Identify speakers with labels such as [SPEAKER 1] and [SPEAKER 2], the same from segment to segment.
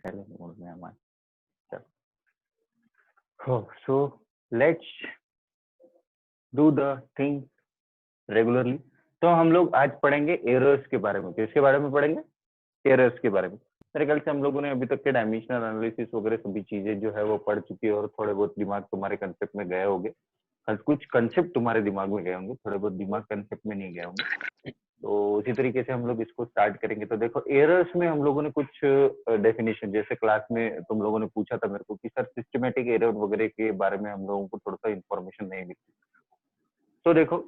[SPEAKER 1] silent mode में हमारे। So let's do the thing regularly। तो हम लोग आज पढ़ेंगे एरर्स के बारे में। किसके बारे में पढ़ेंगे? एरर्स के बारे में। मेरे ख्याल से हम लोगों ने अभी तक के डायमेंशनल एनालिसिस वगैरह सभी चीजें जो है वो पढ़ चुकी है और थोड़े बहुत दिमाग तुम्हारे कंसेप्ट में गए होंगे। कुछ कंसेप्ट तुम्हारे दिमाग में गए होंगे, थोड़े बहुत दिमाग कंसेप्ट में नहीं गए होंगे। तो उसी तरीके से हम लोग इसको स्टार्ट करेंगे। तो देखो, एरर्स में हम लोगों ने कुछ डेफिनेशन, जैसे क्लास में तुम लोगों ने पूछा था मेरे को कि सर सिस्टमेटिक एरर वगैरह के बारे में हम लोगों को थोड़ा सा इन्फॉर्मेशन नहीं मिलती। तो देखो,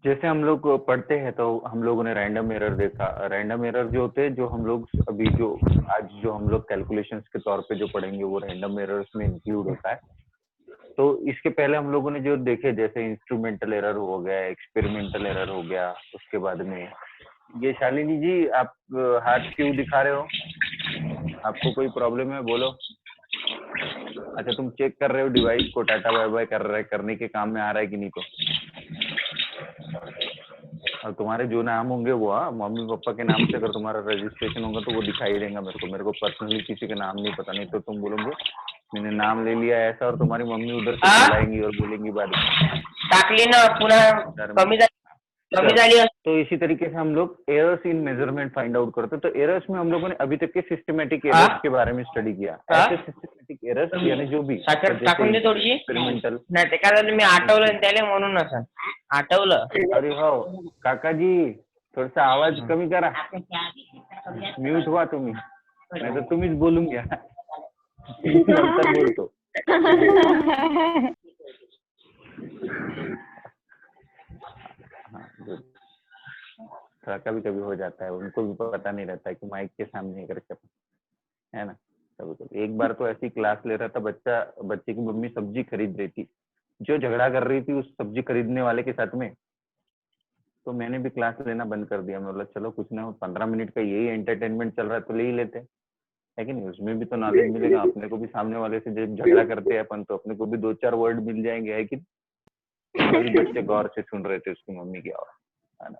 [SPEAKER 1] जैसे हम लोग पढ़ते हैं तो हम लोगों ने रैंडम एरर देखा। रैंडम एरर जो होते हैं, जो हम लोग अभी जो आज जो हम लोग कैलकुलेशंस के तौर पे जो पढ़ेंगे वो रैंडम एरर्स में इंक्लूड होता है। तो इसके पहले हम लोगों ने जो देखे, जैसे इंस्ट्रूमेंटल एरर हो गया, एक्सपेरिमेंटल एरर हो गया, उसके बाद में ये शालिनी जी आप हाथ क्यों दिखा रहे हो? आपको कोई प्रॉब्लम है? बोलो। अच्छा, तुम चेक कर रहे हो डिवाइस को, टाटा बाय बाय करने के काम में आ रहा है कि नहीं। तो और तुम्हारे जो नाम होंगे वो मम्मी पापा के नाम से अगर तुम्हारा रजिस्ट्रेशन होगा तो वो दिखाई देगा मेरे को पर्सनली किसी का नाम नहीं पता, नहीं तो तुम बोलोगे मैंने नाम ले लिया ऐसा, और तुम्हारी मम्मी उधर से बुलाएंगी और बोलेंगी बाद में टाकली ना पुनः कमी झाली। तो इसी तरीके से हम लोग errors in measurement find out करते हैं। तो एरर्स में हम लोगों ने अभी तक के सिस्टमैटिक एरर्स के बारे में स्टडी किया। ऐसे सिस्टमैटिक एरर्स यानी जो भी एक्सपेरिमेंटल
[SPEAKER 2] नाही ते काय झालं, मी आठवलं त्याला म्हणून असं आठवलं।
[SPEAKER 1] अरे हो काका जी, थोडासा आवाज कमी करा, म्यूट व्हा तुम्ही, नाही तर तुम्हीच बोलून घ्या, नंतर बोलतो। हाँ, कभी कभी हो जाता है, उनको भी पता नहीं रहता है कि माइक के सामने करके, है ना। कभी कभी एक बार तो ऐसी क्लास ले रहा था बच्चे की मम्मी सब्जी खरीद रही थी, जो झगड़ा कर रही थी उस सब्जी खरीदने वाले के साथ में। तो मैंने भी क्लास लेना बंद कर दिया। मैं बोला चलो कुछ ना हो, 15 मिनट का यही एंटरटेनमेंट चल रहा है तो ले ही लेते हैं, है कि नहीं। उसमें भी तो नॉलेज मिलेगा अपने को भी, सामने वाले से जब झगड़ा करते हैं अपन तो अपने को भी 2-4 वर्ड मिल जाएंगे, है कि। सभी बच्चे गौर से सुन रहे थे उसकी मम्मी की आवाज, है ना।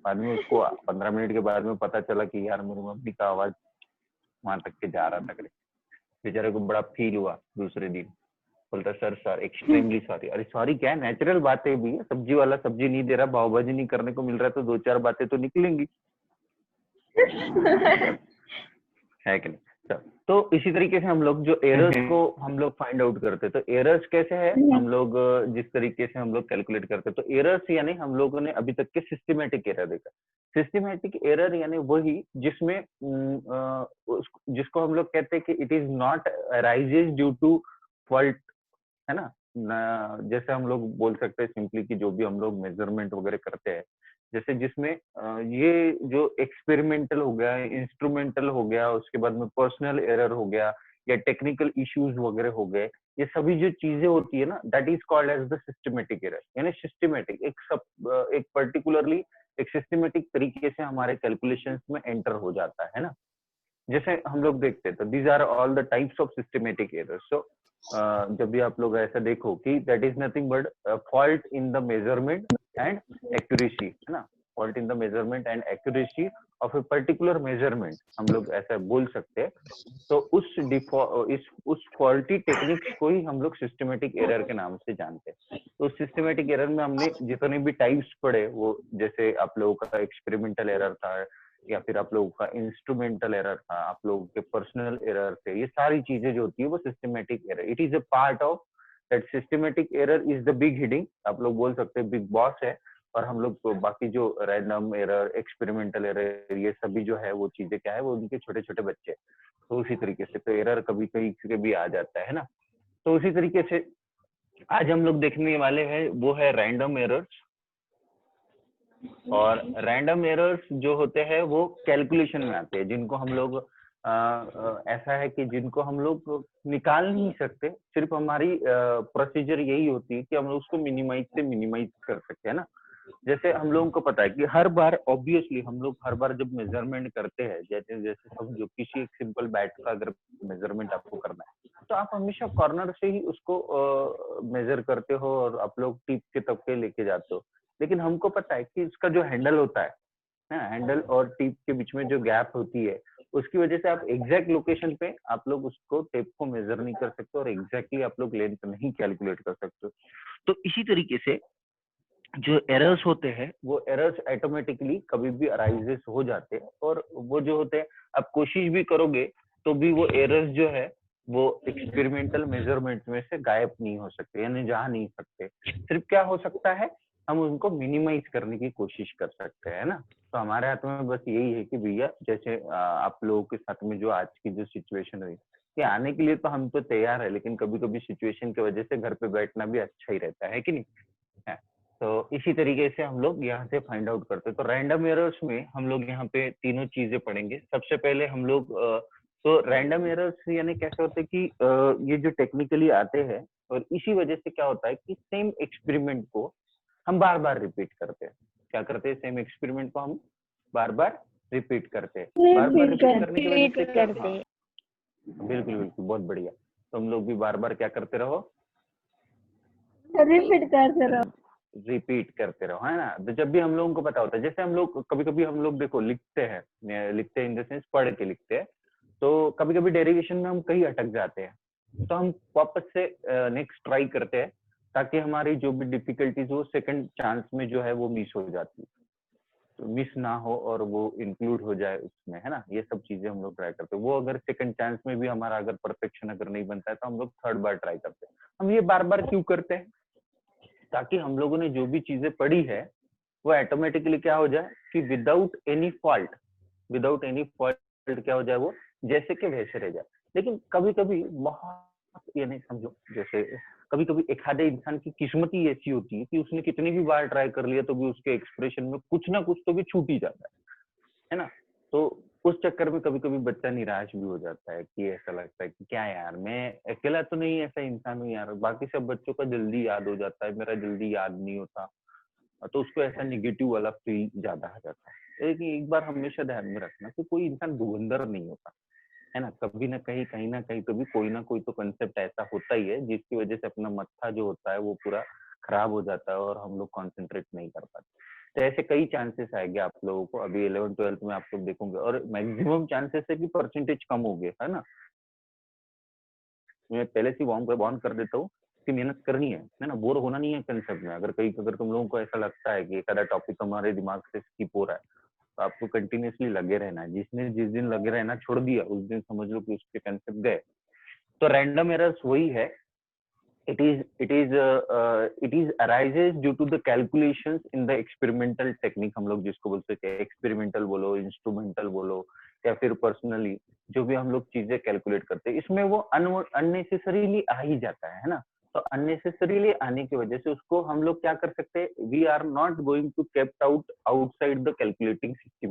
[SPEAKER 1] बाद में उसको 15 मिनट के बाद में पता चला कि यार मेरी मम्मी का आवाज वहां तक के जा रहा था। बेचारे को बड़ा फील हुआ दूसरे दिन। बोलता सर एक्सट्रीमली सॉरी। अरे सॉरी क्या है, नेचुरल बातें भी है। सब्जी वाला सब्जी नहीं दे रहा, पावभाजी नहीं करने को मिल रहा, तो 2-4 बातें तो निकलेंगी, है कि नहीं। तो इसी तरीके से हम लोग जो एरर्स को हम लोग फाइंड आउट करते हैं। तो एरर्स कैसे है, हम लोग जिस तरीके से हम लोग कैलकुलेट करते हैं। तो एरर्स यानी हम लोगों ने अभी तक के सिस्टमेटिक एरर देखा। सिस्टमेटिक एरर यानी वही जिसमें जिसको हम लोग कहते हैं कि it is not arises due to fault, है ना। जैसे हम लोग बोल सकते हैं सिंपली कि जो भी हम लोग मेजरमेंट वगैरह करते हैं, जैसे जिसमें ये जो एक्सपेरिमेंटल हो गया, इंस्ट्रूमेंटल हो गया, उसके बाद में पर्सनल एरर हो गया या टेक्निकल इश्यूज वगैरह हो गए, ये सभी जो चीजें होती है ना, that is called as the systematic error. यानी सिस्टमेटिक एक पर्टिकुलरली एक सिस्टमेटिक तरीके से हमारे कैलकुलेशंस में एंटर हो जाता है ना। जैसे हम लोग देखते हैं तो these are all the types of systematic errors. So जब भी आप लोग ऐसा देखो कि that is nothing but fault in the measurement and accuracy, है ना। Fault in the measurement and accuracy of a particular measurement, हम लोग ऐसा बोल सकते हैं। तो उस फॉल्टी टेक्निक्स को ही हम लोग सिस्टमेटिक एरर के नाम से जानते हैं। तो सिस्टमेटिक एरर में हमने जितने भी टाइप्स पढ़े, वो जैसे आप लोगों का एक्सपेरिमेंटल एरर था, या फिर आप लोगों का इंस्ट्रूमेंटल एरर था, आप लोगों के पर्सनल एरर थे, ये सारी चीजें जो होती है वो systematic error, it is a part of that. Systematic error is the big heading, आप लोग बोल सकते हैं बिग बॉस है। और हम लोग तो बाकी जो रैंडम एरर, एक्सपेरिमेंटल एरर, ये सभी जो है वो चीजें क्या है, वो उनके छोटे छोटे बच्चे। तो उसी तरीके से तो एरर कभी कभी भी आ जाता है ना। तो उसी तरीके से आज हम लोग देखने वाले हैं वो है रैंडम एरर्स। और रैंडम एरर्स जो होते हैं वो कैलकुलेशन में आते हैं, जिनको हम लोग ऐसा है कि जिनको हम लोग निकाल नहीं सकते। सिर्फ हमारी प्रोसीजर यही होती है कि हम लोग उसको मिनिमाइज से मिनिमाइज कर सकते हैं ना। जैसे हम लोगों को पता है कि हर बार ऑब्वियसली हम लोग हर बार जब मेजरमेंट करते हैं, जैसे जैसे समझो किसी एक सिंपल बैट का अगर मेजरमेंट आपको करना है तो आप हमेशा कॉर्नर से ही उसको मेजर करते हो और आप लोग टिप के तक के लेके जाते हो। लेकिन हमको पता है कि इसका जो हैंडल होता है ना, हैंडल और टिप के बीच में जो गैप होती है, उसकी वजह से आप एग्जैक्ट लोकेशन पे आप लोग उसको टेप को मेजर नहीं कर सकते और एग्जैक्टली आप लोग लेंथ नहीं कैलकुलेट कर सकते। तो इसी तरीके से जो एरर्स होते हैं वो एरर्स ऑटोमेटिकली कभी भी अराइजेस हो जाते हैं, और वो जो होते हैं आप कोशिश भी करोगे तो भी वो एरर्स जो है वो एक्सपेरिमेंटल मेजरमेंट में से गायब नहीं हो सकते, यानी जा नहीं सकते। सिर्फ क्या हो सकता है, हम उनको मिनिमाइज करने की कोशिश कर सकते हैं ना। तो हमारे हाथ में बस यही है कि भैया जैसे आप लोगों के साथ में जो आज की जो सिचुएशन हुई कि आने के लिए तो हम तो तैयार है, लेकिन कभी कभी सिचुएशन की वजह से घर पे बैठना भी अच्छा ही रहता है कि नहीं है। तो इसी तरीके से हम लोग यहाँ से फाइंड आउट करते हैं। तो रैंडम एरर्स में हम लोग यहाँ पे तीनों चीजें पढ़ेंगे। सबसे पहले हम लोग तो रैंडम एरर्स यानी कैसे होते हैं कि ये जो टेक्निकली आते हैं, और इसी वजह से क्या होता है कि सेम एक्सपेरिमेंट को हम बार बार रिपीट करते हैं। क्या करते हैं, सेम एक्सपेरिमेंट को हम बार बार रिपीट करते हैं। बार बार रिपीट करने की वजह से क्या, हाँ बिल्कुल बिल्कुल, बहुत बढ़िया। तो हम लोग भी बार बार क्या करते रहो, रिपीट करते रहो, है ना। तो जब भी हम लोगों को पता होता है, जैसे हम लोग कभी कभी हम लोग देखो लिखते हैं, लिखते हैं इन द सेंस पढ़ के लिखते हैं, तो कभी कभी डेरिवेशन में हम कहीं अटक जाते हैं, तो हम वापस से नेक्स्ट ट्राई करते हैं, ताकि हमारी जो भी डिफिकल्टीज हो सेकंड चांस में जो है वो मिस हो जाती है, तो मिस ना हो और वो इंक्लूड हो जाए उसमें, है ना। ये सब चीजें हम लोग ट्राई करते हैं। वो अगर सेकंड चांस में भी हमारा अगर परफेक्शन अगर नहीं बनता है तो हम लोग थर्ड बार ट्राई करते हैं। हम ये बार बार क्यों करते हैं, ताकि हम लोगों ने जो भी चीजें पढ़ी है वो ऑटोमेटिकली क्या हो जाए कि विदाउट एनी फॉल्ट क्या हो जाए, वो जैसे कि वैसे रह जाए। लेकिन कभी कभी बहुत, ये नहीं समझो, जैसे कभी कभी एक आधे इंसान की किस्मत ही ऐसी होती है कि उसने कितनी भी बार ट्राई कर लिया तो भी उसके एक्सप्रेशन में कुछ ना कुछ तो भी छूट ही जाता है ना। तो उस चक्कर में कभी कभी बच्चा निराश भी हो जाता है कि ऐसा लगता है कि क्या यार, मैं अकेला तो नहीं ऐसा इंसान हूँ यार, बाकी सब बच्चों का जल्दी याद हो जाता है, मेरा जल्दी याद नहीं होता। तो उसको ऐसा निगेटिव वाला फील ज्यादा आ जाता है। लेकिन एक बार हमेशा ध्यान में रखना कि कोई इंसान धुरंधर नहीं होता, है ना। कभी ना कहीं, कहीं ना कहीं तो भी कोई ना कोई तो कंसेप्ट ऐसा होता ही है जिसकी वजह से अपना मत्था जो होता है वो पूरा खराब हो जाता है और हम लोग कॉन्सेंट्रेट नहीं कर पाते। तो ऐसे कई चांसेस आएंगे आप लोगों को, अभी 11th-12th में आप लोग देखोगे, और मैक्सिमम चांसेस है कि परसेंटेज कम हो गए, है ना। मैं पहले से वार्न कर देता हूँ कि मेहनत करनी है ना, बोर होना नहीं है कंसेप्ट में। अगर तुम लोगों को ऐसा लगता है कि एक आधा टॉपिक हमारे दिमाग से स्किप हो रहा है, तो आपको कंटिन्यूसली लगे रहना है। जिस दिन लगे रहना छोड़ दिया उस दिन समझ लो कि उसके कंसेप्ट गए। तो रैंडम एरर्स वही है, it is arises due to the calculations in the experimental technique, हम लोग जिसको बोलते हैं एक्सपेरिमेंटल बोलो, इंस्ट्रूमेंटल बोलो, या फिर पर्सनली जो भी हम लोग चीजें कैलकुलेट करते हैं, इसमें वो अननेसेसरीली आ ही जाता है ना। तो अननेसेसरीली आने की वजह से उसको हम लोग क्या कर सकते हैं, we are not going to kept out outside the calculating system,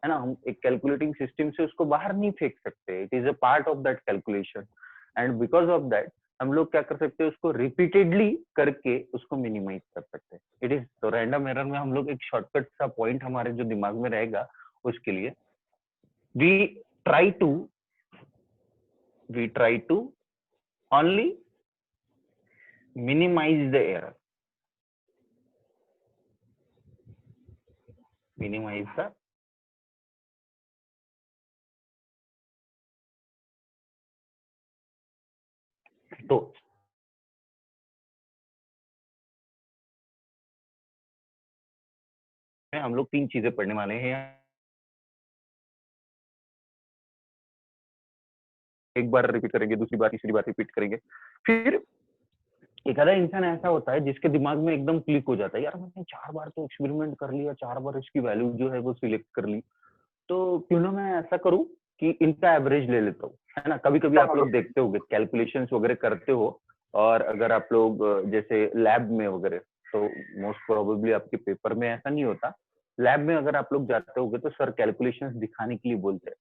[SPEAKER 1] है ना। हम एक कैलकुलेटिंग सिस्टम से उसको बाहर नहीं फेंक सकते, it is a part of that calculation. And because of that हम लोग क्या कर सकते हैं, उसको रिपीटेडली करके उसको मिनिमाइज कर सकते हैं। इट इज, तो रैंडम एरर में हम लोग एक शॉर्टकट सा पॉइंट हमारे जो दिमाग में रहेगा उसके लिए, we try to only minimize the error, minimize the, तो हम लोग तीन चीजें पढ़ने वाले हैं। एक बार रिपीट करेंगे, दूसरी बार, तीसरी बार रिपीट करेंगे। फिर एक आधा इंसान ऐसा होता है जिसके दिमाग में एकदम क्लिक हो जाता है, यार मैंने 4 बार तो एक्सपेरिमेंट कर लिया, 4 बार इसकी वैल्यू जो है वो सिलेक्ट कर ली, तो क्यों ना मैं ऐसा करूं कि इनका एवरेज ले लेता हूँ, है ना। कभी कभी आप लोग देखते होंगे कैलकुलेशंस वगैरह करते हो, और अगर आप लोग जैसे लैब में वगैरह, तो मोस्ट प्रोबेबली आपके पेपर में ऐसा नहीं होता, लैब में अगर आप लोग जाते होगे तो सर कैलकुलेशंस दिखाने के लिए बोलते हैं।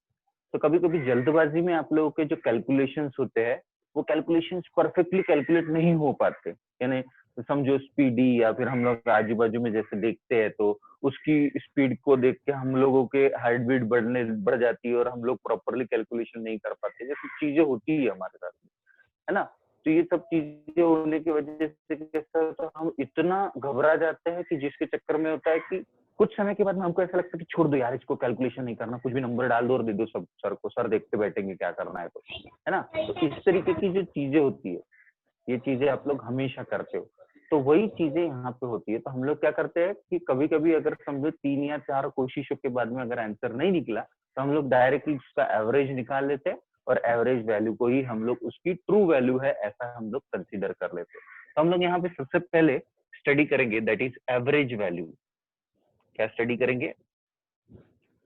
[SPEAKER 1] तो कभी कभी जल्दबाजी में आप लोगों के जो कैलकुलेशंस होते हैं वो कैलकुलेशंस परफेक्टली कैलकुलेट नहीं हो पाते, यानी समझो स्पीडी, या फिर हम लोग आजू बाजू में जैसे देखते हैं तो उसकी स्पीड को देख के हम लोगों के हार्ट बीट बढ़ जाती है और हम लोग प्रॉपरली कैलकुलेशन नहीं कर पाते, जैसी चीजें होती है हमारे साथ में, है ना। तो ये सब चीजें होने की वजह से कैसा होता है, हम इतना घबरा जाते हैं कि जिसके चक्कर में होता है कि कुछ समय के बाद में हमको ऐसा लगता है कि छोड़ दो यार, इसको कैलकुलेशन नहीं करना, कुछ भी नंबर डाल दो और दे दो सब सर को, सर देखते बैठेंगे क्या करना है, तो है ना। तो इस तरीके की जो चीजें होती है, ये चीजें आप लोग हमेशा करते हो, तो वही चीजें यहाँ पे होती है। तो हम लोग क्या करते हैं कि कभी कभी अगर समझो 3 या 4 कोशिशों के बाद में अगर आंसर नहीं निकला, तो हम लोग डायरेक्टली उसका एवरेज निकाल लेते हैं और एवरेज वैल्यू को ही हम लोग उसकी ट्रू वैल्यू है ऐसा हम लोग कंसीडर कर लेते हैं। तो हम लोग यहाँ पे सबसे पहले स्टडी करेंगे दैट इज एवरेज वैल्यू। क्या स्टडी करेंगे?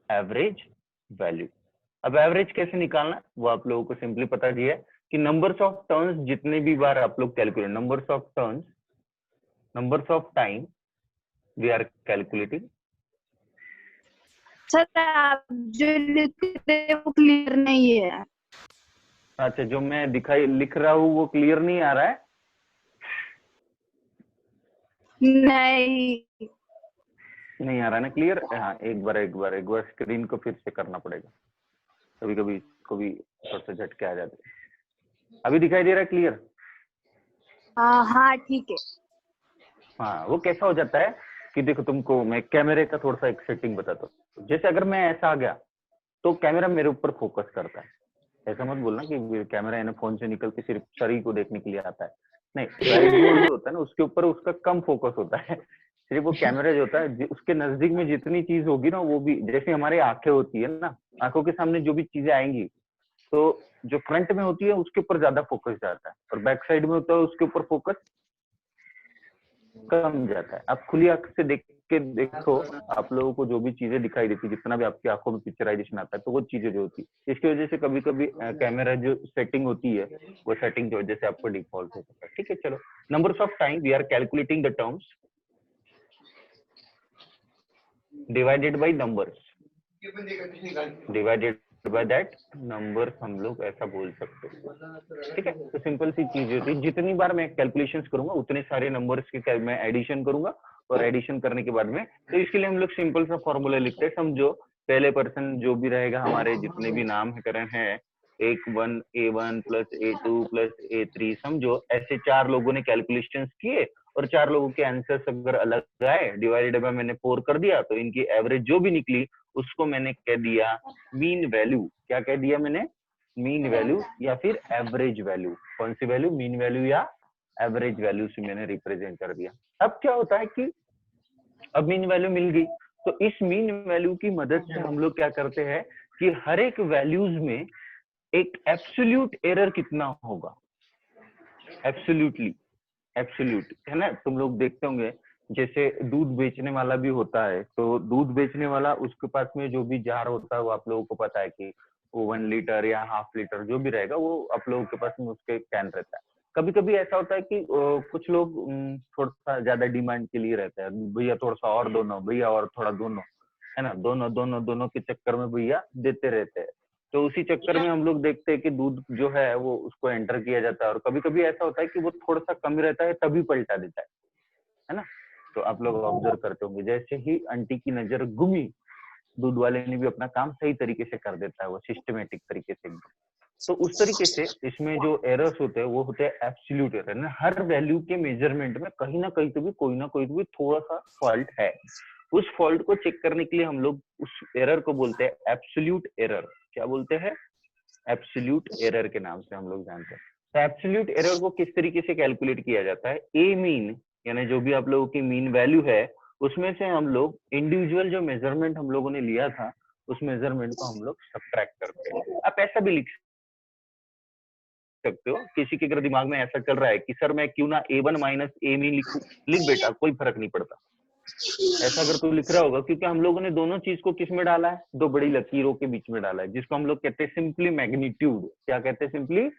[SPEAKER 1] Average value. अब एवरेज कैसे निकालना वो आप लोगों को सिंपली पता जी है कि नंबर्स ऑफ टर्न्स जितने भी बार आप लोग calculate, numbers of turns, numbers of time we are calculating.
[SPEAKER 3] Sir आप जो लिख रहे हैं वो क्लियर नहीं है।
[SPEAKER 1] अच्छा, जो मैं लिख रहा हूँ वो क्लियर नहीं आ रहा है? नहीं आ रहा है ना क्लियर? हाँ, एक बार स्क्रीन को फिर से करना पड़ेगा, कभी कभी इसको भी थोड़ा सा झटके आ जाते हैं। अभी दिखाई दे रहा है क्लियर?
[SPEAKER 3] हाँ ठीक है।
[SPEAKER 1] हाँ, वो कैसा हो जाता है कि देखो, तुमको मैं कैमरे का थोड़ा सा एक सेटिंग बताता हूँ। जैसे अगर मैं ऐसा आ गया तो कैमरा मेरे ऊपर फोकस करता है, ऐसा मत बोलना कि कैमरा है ना फोन से निकल के सिर्फ शरीर को देखने के लिए आता है, नहीं। राइट बोर्ड जो होता है ना उसके ऊपर उसका कम फोकस होता है, सिर्फ वो कैमरा जो होता है उसके नजदीक में जितनी चीज होगी ना, वो भी जैसे हमारी आंखें होती है ना, आंखों के सामने जो भी चीजें आएंगी तो जो फ्रंट में होती है उसके ऊपर ज्यादा फोकस जाता है, और बैक साइड में होता है उसके ऊपर फोकस कम जाता है। आप खुली आंख से देख के देखो, आप लोगों को जो भी चीजें दिखाई देती है, जितना भी आपकी आंखों में पिक्चराइजेशन आता है, तो वो चीजें जो होती है, इसकी वजह से कभी कभी कैमरा जो सेटिंग होती है वो सेटिंग की वजह से आपको डिफॉल्ट हो सकता है। ठीक है, चलो। Numbers of time we are calculating the terms divided by numbers, divided by that number, हम लोग ऐसा बोल सकते हैं। ठीक है, तो सिंपल सी चीज होती है, जितनी बार मैं कैलकुलेशंस करूंगा उतने सारे नंबर्स के मैं एडिशन करूंगा, और एडिशन करने के बाद में तो इसके लिए हम लोग सिंपल सा फॉर्मूला लिखते हैं। समझो पहले पर्सन जो भी रहेगा, हमारे जितने भी नाम करण है, A1 plus A2 plus A3, समझो ऐसे 4 लोगों ने कैलकुलेशंस किए और 4 लोगों के आंसर्स अगर अलग आए, डिवाइडेड बाय मैंने 4 कर दिया, तो इनकी एवरेज जो भी निकली उसको मैंने कह दिया मीन वैल्यू। क्या कह दिया मैंने? मीन वैल्यू या फिर एवरेज वैल्यू। कौन सी वैल्यू? मीन वैल्यू या एवरेज वैल्यू से मैंने रिप्रेजेंट कर दिया। अब क्या होता है कि अब मीन वैल्यू मिल गई, तो इस मीन वैल्यू की मदद से हम लोग क्या करते हैं कि हर एक वैल्यूज में एक एब्सोल्यूट एरर कितना होगा, एब्सोल्यूटली, एब्सोल्यूट है ना। तुम लोग देखते होंगे जैसे दूध बेचने वाला भी होता है, तो दूध बेचने वाला उसके पास में जो भी जार होता है वो आप लोगों को पता है कि वो 1 लीटर या हाफ लीटर जो भी रहेगा वो आप लोगों के पास में उसके कैन रहता है। कभी कभी ऐसा होता है कि कुछ लोग थोड़ा सा ज्यादा डिमांड के लिए रहता है, भैया थोड़ा सा और दोनों, भैया और थोड़ा दोनों, है ना, दोनों दोनों दोनों के चक्कर में भैया देते रहते हैं। तो उसी चक्कर में हम लोग देखते हैं कि दूध जो है वो उसको एंटर किया जाता है, और कभी कभी ऐसा होता है कि वो थोड़ा सा कम रहता है तभी पलटा देता है ना। तो आप लोग ऑब्जर्व करते होंगे, जैसे ही आंटी की नजर घूमी, दूध वाले ने भी अपना काम सही तरीके से कर देता है, वो सिस्टमेटिक तरीके से एकदम। तो उस तरीके से इसमें जो एरर्स होते हैं वो होते हैं एब्सोल्यूट एरर ना। हर वैल्यू के मेजरमेंट में कहीं ना कहीं तो भी कोई ना कोई तो भी थोड़ा सा फॉल्ट है। उस फॉल्ट को चेक करने के लिए हम लोग उस एरर को बोलते हैं एब्सोल्यूट एरर। क्या बोलते हैं? एब्सोल्यूट एरर के नाम से हम लोग जानते हैं। तो एब्सोल्यूट एरर को किस तरीके से कैलकुलेट किया जाता है? ए मीन, यानी जो भी आप लोगों की मीन वैल्यू है उसमें से हम लोग इंडिविजुअल जो मेजरमेंट हम लोगों ने लिया था उस मेजरमेंट को हम लोग सब्ट्रैक्ट करते हैं। आप ऐसा भी लिख सकते हो, किसी के अगर दिमाग में ऐसा चल रहा है कि सर मैं क्यों ना A1 माइनस ए मीन लिखूं, लिख बेटा, कोई फर्क नहीं पड़ता। ऐसा अगर तू लिख रहा होगा, क्योंकि हम लोगों ने दोनों चीज को किस में डाला है? 2 बड़ी लकीरों के बीच में डाला है, जिसको हम लोग कहते हैं सिंपली मैग्नीट्यूड। क्या कहते हैं? Simply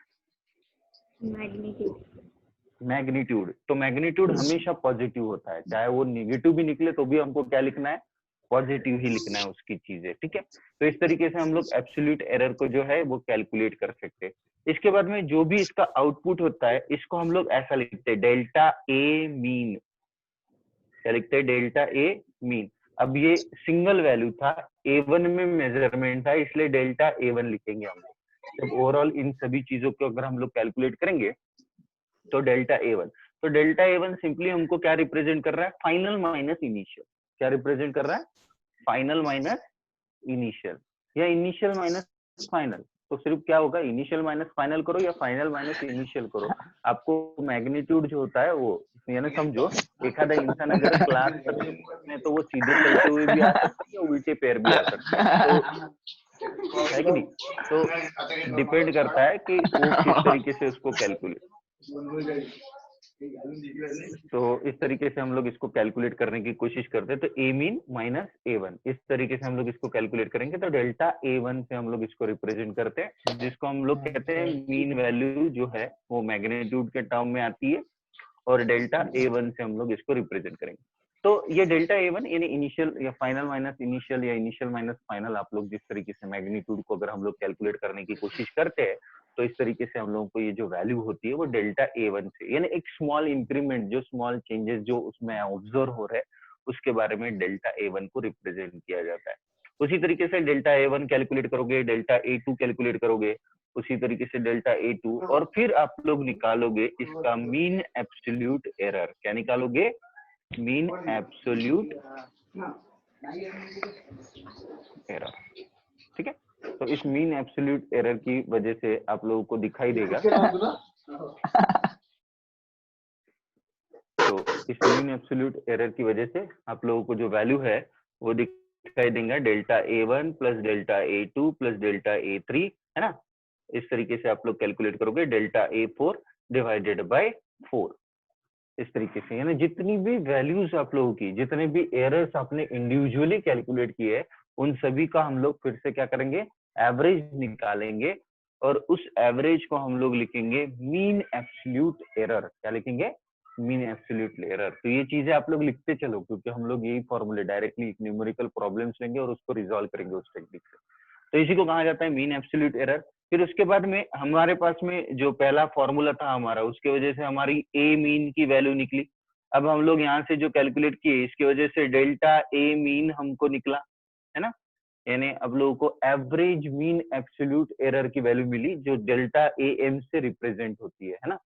[SPEAKER 1] magnitude. तो मैग्नीट्यूड हमेशा पॉजिटिव होता है, चाहे वो निगेटिव भी निकले तो भी हमको क्या लिखना है? पॉजिटिव ही लिखना है उसकी चीजें। ठीक है, तो इस तरीके से हम लोग एब्सोल्यूट एरर को जो है वो कैलकुलेट कर सकते हैं। इसके बाद में जो भी इसका आउटपुट होता है इसको हम लोग ऐसा लिखते हैं, डेल्टा ए मीन। क्या लिखते हैं? Delta A mean. अब ये सिंगल वैल्यू था, A1 में मेजरमेंट था, इसलिए डेल्टा A1 लिखेंगे हम लोग। जब ओवरऑल इन सभी चीजों को अगर हम लोग कैलकुलेट करेंगे तो डेल्टा A1, तो डेल्टा A1 सिंपली हमको क्या रिप्रेजेंट कर रहा है, फाइनल माइनस इनिशियल। क्या रिप्रेजेंट कर रहा है, फाइनल माइनस इनिशियल या इनिशियल माइनस फाइनल। तो सिर्फ क्या होगा, इनिशियल माइनस फाइनल करो या फाइनल माइनस इनिशियल करो, आपको मैग्नीट्यूड जो होता है वो, यानी समझो एखादा इंसान अगर क्लास में तो वो सीधे चलते हुए भी आ सकता है या उल्टे पैर भी आ सकता है, तो है कि नहीं। तो डिपेंड करता है कि वो किस तरीके से उसको कैलकुलेट, तो इस तरीके से हम लोग इसको कैलकुलेट करने की कोशिश करते हैं। तो ए मीन माइनस A1, इस तरीके से हम लोग इसको कैलकुलेट करेंगे। तो डेल्टा A1 से हम लोग इसको रिप्रेजेंट करते हैं, जिसको हम लोग कहते हैं मीन वैल्यू जो है वो मैग्नीट्यूड के टर्म में आती है, और डेल्टा A1 से हम लोग इसको रिप्रेजेंट करेंगे। तो ये डेल्टा A1 यानी इनिशियल या फाइनल माइनस इनिशियल या इनिशियल माइनस फाइनल, आप लोग जिस तरीके से मैग्नीट्यूड को अगर हम लोग कैलकुलेट करने की कोशिश करते हैं, तो इस तरीके से हम लोगों को ये जो वैल्यू होती है वो डेल्टा A1 से, यानी एक स्मॉल इंक्रीमेंट, जो स्मॉल चेंजेस जो उसमें ऑब्जर्व हो रहे हैं, उसके बारे में डेल्टा A1 को रिप्रेजेंट किया जाता है। उसी तरीके से डेल्टा A1 कैलकुलेट करोगे, डेल्टा A2 कैलकुलेट करोगे, उसी तरीके से डेल्टा A2, और फिर आप लोग निकालोगे इसका मीन एब्सोल्यूट एरर। क्या निकालोगे, मीन एब्सोल्यूट एरर। ठीक है, तो इस मीन एब्सोल्यूट एरर की वजह से आप लोगों को दिखाई देगा, तो इस मीन एब्सोल्यूट एरर की वजह से आप लोगों को जो वैल्यू है वो दिखाई देगा delta A1 plus delta A2 plus delta A3, है ना। इस तरीके से आप लोग कैलकुलेट करोगे डेल्टा A4 डिवाइडेड बाय 4, इस तरीके से, यानी जितनी भी वैल्यूज आप लोगों की, जितने भी एरर्स आपने इंडिविजुअली कैलकुलेट किए, उन सभी का हम लोग फिर से क्या करेंगे, एवरेज निकालेंगे, और उस एवरेज को हम लोग लिखेंगे मीन एब्सोल्यूट एरर। क्या लिखेंगे, मीन एब्सोल्यूट एरर। तो ये चीजें आप लोग लिखते चलो, क्योंकि हम लोग यही फॉर्मूले डायरेक्टली न्यूमेरिकल प्रॉब्लम्स लेंगे और उसको रिजॉल्व करेंगे उस टेक्निक से। तो इसी को कहा जाता है मीन एब्सोल्यूट एरर। फिर उसके बाद में हमारे पास में जो पहला फॉर्मूला था हमारा, उसके वजह से हमारी ए मीन की वैल्यू निकली। अब हम लोग यहाँ से जो कैलकुलेट किए, इसकी वजह से डेल्टा ए मीन हमको निकला, है ना, यानी अब लोगों को एवरेज मीन एब्सोल्यूट एरर की वैल्यू मिली, जो डेल्टा ए एम से रिप्रेजेंट होती है ना।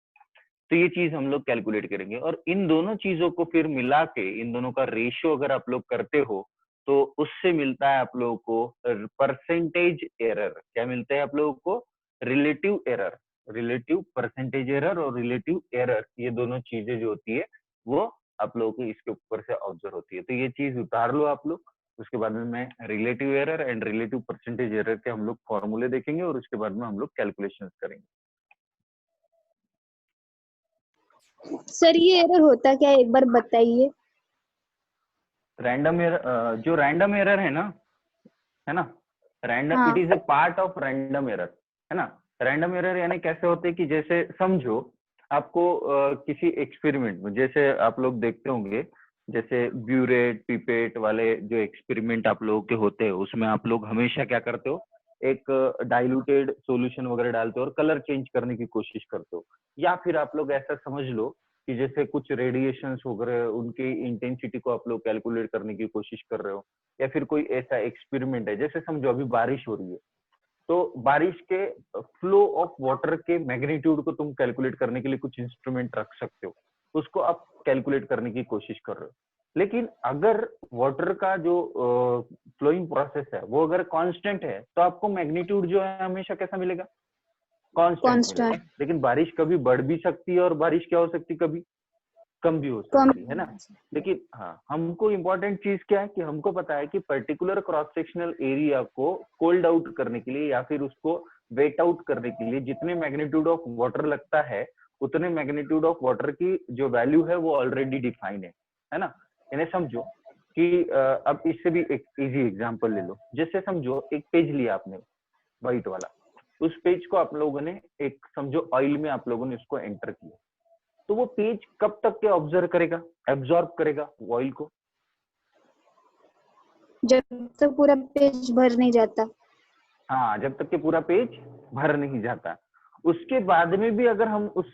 [SPEAKER 1] तो ये चीज हम लोग कैलकुलेट करेंगे, और इन दोनों चीजों को फिर मिला के, इन दोनों का रेशियो अगर आप लोग करते हो, तो उससे मिलता है आप लोगों को परसेंटेज एरर। क्या मिलता है आप लोगों को, relative error. Relative percentage error और रिलेटिव एरर, ये दोनों चीजें जो होती है वो आप लोगों को इसके ऊपर से ऑब्जर्व होती है। तो ये चीज उतार लो आप लोग। उसके बाद में मैं relative error and relative percentage error के हम लोग फॉर्मूले देखेंगे, और उसके बाद में हम लोग कैलकुलेशन करेंगे।
[SPEAKER 3] सर ये एरर होता क्या है, एक बार बताइए।
[SPEAKER 1] रैंडम एरर, जो रैंडम एरर है ना, रैंडम,
[SPEAKER 3] हाँ।
[SPEAKER 1] It is a part of random error, है ना। रैंडम एरर यानी कैसे होते हैं कि जैसे समझो आपको किसी एक्सपेरिमेंट में, जैसे आप लोग देखते होंगे, जैसे ब्यूरेट पिपेट वाले जो एक्सपेरिमेंट आप लोगों के होते हैं, उसमें आप लोग हमेशा क्या करते हो, एक डाइल्यूटेड सॉल्यूशन वगैरह डालते हो और कलर चेंज करने की कोशिश करते हो। या फिर आप लोग ऐसा समझ लो कि जैसे कुछ रेडिएशंस वगैरह, उनकी इंटेंसिटी को आप लोग कैलकुलेट करने की कोशिश कर रहे हो, या फिर कोई ऐसा एक्सपेरिमेंट है, जैसे समझो अभी बारिश हो रही है, तो बारिश के फ्लो ऑफ वाटर के मैग्नीट्यूड को तुम कैलकुलेट करने के लिए कुछ इंस्ट्रूमेंट रख सकते हो, उसको आप कैलकुलेट करने की कोशिश कर रहे हो। लेकिन अगर वाटर का जो फ्लोइंग प्रोसेस है वो अगर कांस्टेंट है, तो आपको मैग्नीट्यूड जो है हमेशा कैसा मिलेगा, कांस्टेंट मिलेगा।
[SPEAKER 3] कांस्टेंट।
[SPEAKER 1] लेकिन बारिश कभी बढ़ भी सकती है, और बारिश क्या हो सकती है, कभी कम भी हो
[SPEAKER 3] कम।
[SPEAKER 1] सकती है ना। लेकिन हाँ, हमको इम्पोर्टेंट चीज क्या है कि हमको पता है कि पर्टिकुलर क्रॉस सेक्शनल एरिया को कोल्ड आउट करने के लिए या फिर उसको वेट आउट करने के लिए जितने मैग्नीट्यूड ऑफ वाटर लगता है, उतने मैग्नीट्यूड ऑफ वाटर की जो वैल्यू है वो ऑलरेडी डिफाइन है ना। इन्हें समझो कि अब इससे भी एक इजी एग्जांपल ले लो। जैसे समझो एक पेज लिया आपने व्हाइट वाला, उस पेज को आप लोगों ने एक समझो ऑयल में आप लोगों ने उसको एंटर किया, तो वो पेज कब तक के ऑब्जर्व करेगा, एब्जॉर्ब करेगा ऑयल को,
[SPEAKER 3] जब तक पूरा पेज भर नहीं जाता।
[SPEAKER 1] हाँ, जब तक के पूरा पेज भर नहीं जाता। उसके बाद में भी अगर हम उस